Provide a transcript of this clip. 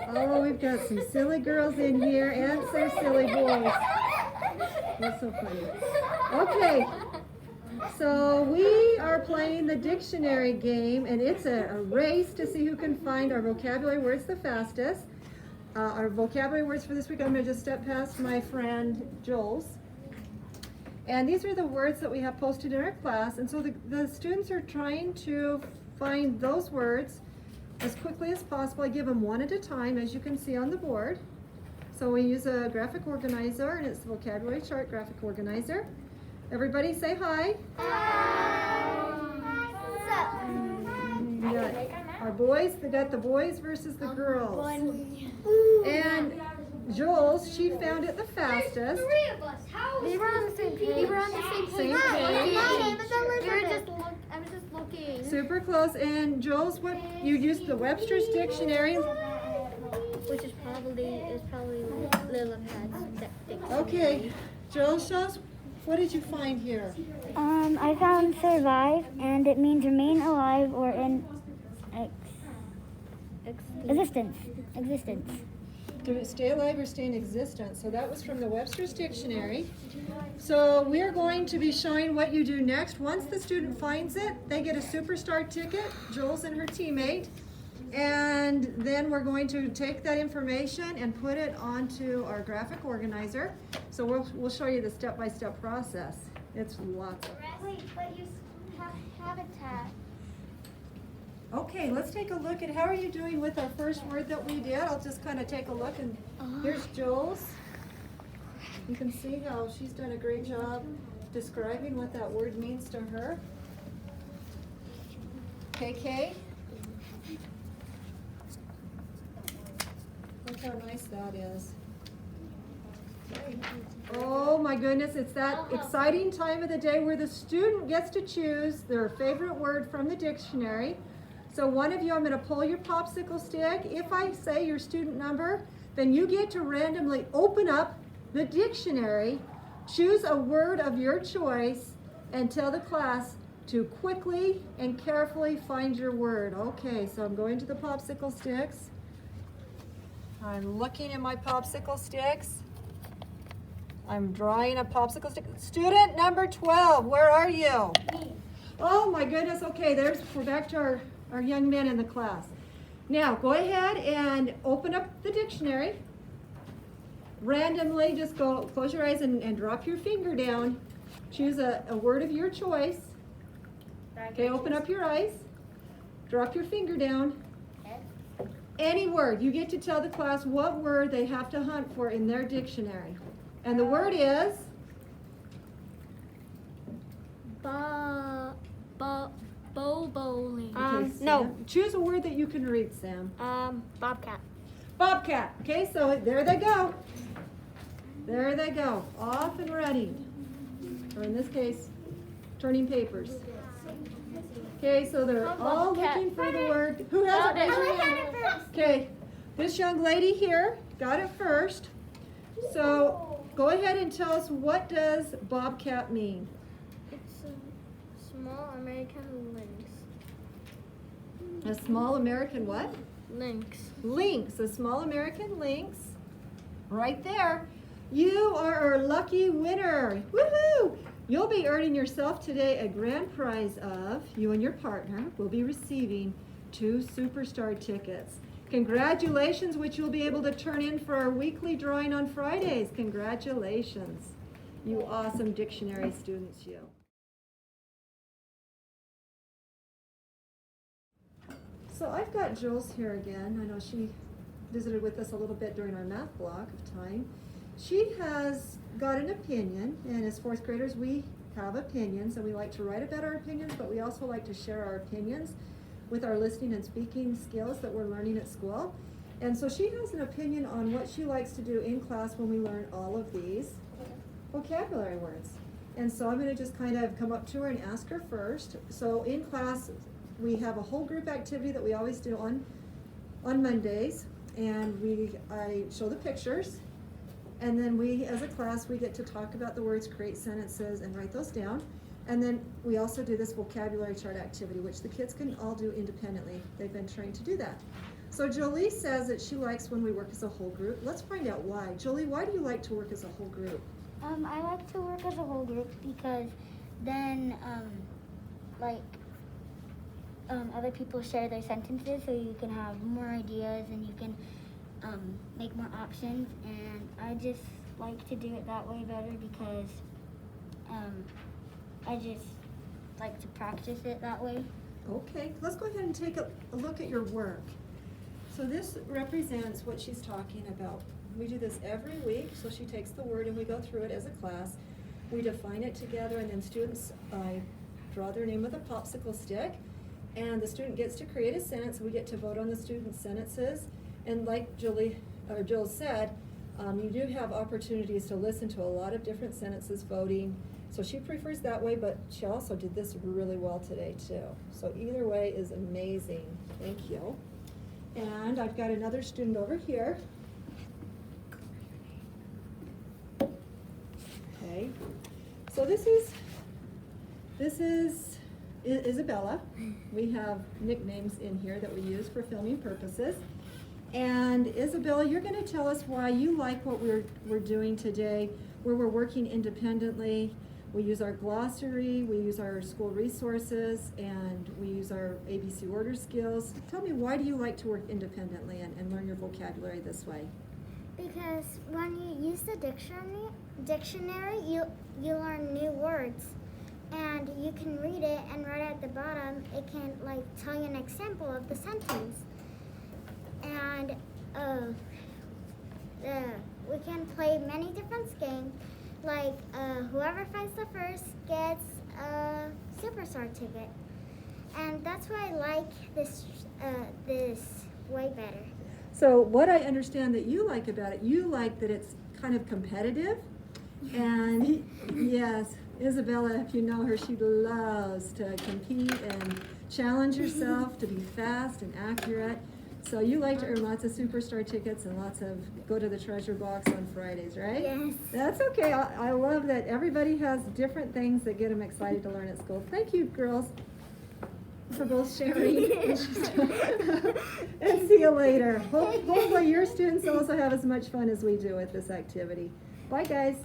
Oh, we've got some silly girls in here and some silly boys. That's so funny. Okay, so we are playing the dictionary game, and it's a race to see who can find our vocabulary words the fastest. Our vocabulary words for this week, I'm going to just step past my friend Joel's. And these are the words that we have posted in our class, and so the students are trying to find those words as quickly as possible. I give them one at a time, as you can see on the board. So we use a graphic organizer, and it's the vocabulary chart graphic organizer. Everybody say hi. We got our boys, they got the boys versus the girls. And Joel's, she found it the fastest. Three of us. How? We were on the same page. We were on the same page. I was just looking. Super close. And Joel's, what you used the Webster's dictionary. Which is probably Lillipad's dictionary. Okay, Joel, show us, what did you find here? I found survive, and it means remain alive or in existence. To stay alive or stay in existence. So that was from the Webster's dictionary. So we're going to be showing what you do next. Once the student finds it, they get a superstar ticket, Joel's and her teammate. And then we're going to take that information and put it onto our graphic organizer. So we'll show you the step-by-step process. It's lots of. Wait, but you have habitat. Okay, let's take a look at how are you doing with our first word that we did. I'll just kind of take a look, and here's Joel's. You can see how she's done a great job describing what that word means to her. KK. Look how nice that is. Oh my goodness, it's that exciting time of the day where the student gets to choose their favorite word from the dictionary. So one of you, I'm going to pull your popsicle stick. If I say your student number, then you get to randomly open up the dictionary, choose a word of your choice, and tell the class to quickly and carefully find your word. Okay, so I'm going to the popsicle sticks. I'm looking at my popsicle sticks. I'm drawing a popsicle stick. Student number 12, where are you? Oh my goodness, okay, we're back to our young men in the class. Now, go ahead and open up the dictionary. Randomly, just close your eyes and drop your finger down. Choose a word of your choice. Okay, open up your eyes. Drop your finger down. Any word. You get to tell the class what word they have to hunt for in their dictionary. And the word is? Bowling. Okay, No. Choose a word that you can read, Sam. Bobcat. Bobcat. Okay, so there they go. There they go. Off and running. Or in this case, turning papers. Okay, so they're all looking for the word. Who has it? Okay, this young lady here got it first. So go ahead and tell us, what does bobcat mean? It's a small American lynx. A small American what? Lynx. Lynx, a small American lynx. Right there. You are our lucky winner. Woohoo! You'll be earning yourself today a grand prize of, you and your partner will be receiving 2 superstar tickets. Congratulations, which you'll be able to turn in for our weekly drawing on Fridays. Congratulations, you awesome dictionary students, you. So I've got Jules here again. I know she visited with us a little bit during our math block of time. She has got an opinion, and as 4th graders we have opinions, and we like to write about our opinions, but we also like to share our opinions with our listening and speaking skills that we're learning at school. And so she has an opinion on what she likes to do in class when we learn all of these vocabulary words. And so I'm going to just kind of come up to her and ask her first. So in class we have a whole group activity that we always do on Mondays, and I show the pictures. And then we, as a class, we get to talk about the words, create sentences, and write those down. And then we also do this vocabulary chart activity, which the kids can all do independently. They've been trained to do that. So Jolie says that she likes when we work as a whole group. Let's find out why. Jolie, why do you like to work as a whole group? I like to work as a whole group because then, other people share their sentences, so you can have more ideas and you can make more options. And I just like to do it that way better because I just like to practice it that way. Okay, let's go ahead and take a look at your work. So this represents what she's talking about. We do this every week, so she takes the word and we go through it as a class. We define it together, and then students draw their name with a popsicle stick, and the student gets to create a sentence. We get to vote on the student's sentences, and like Jill said, you do have opportunities to listen to a lot of different sentences voting. So she prefers that way, but she also did this really well today too. So either way is amazing. Thank you. And I've got another student over here. Okay. So this is Isabella. We have nicknames in here that we use for filming purposes. And Isabella, you're going to tell us why you like what we're doing today, where we're working independently. We use our glossary, we use our school resources, and we use our ABC order skills. Tell me, why do you like to work independently and learn your vocabulary this way? Because when you use the dictionary, you learn new words, and you can read it, and right at the bottom it can tell you an example of the sentence. And we can play many different games. Whoever finds the first gets a Superstar ticket, and that's why I like this way better. So what I understand that you like about it, you like that it's kind of competitive, and yes, Isabella, if you know her, she loves to compete and challenge herself to be fast and accurate. So you like to earn lots of Superstar tickets and lots of go to the treasure box on Fridays, right? Yes. That's okay. I love that everybody has different things that get them excited to learn at school. Thank you, girls, for both sharing. And see you later. Hopefully your students also have as much fun as we do with this activity. Bye, guys.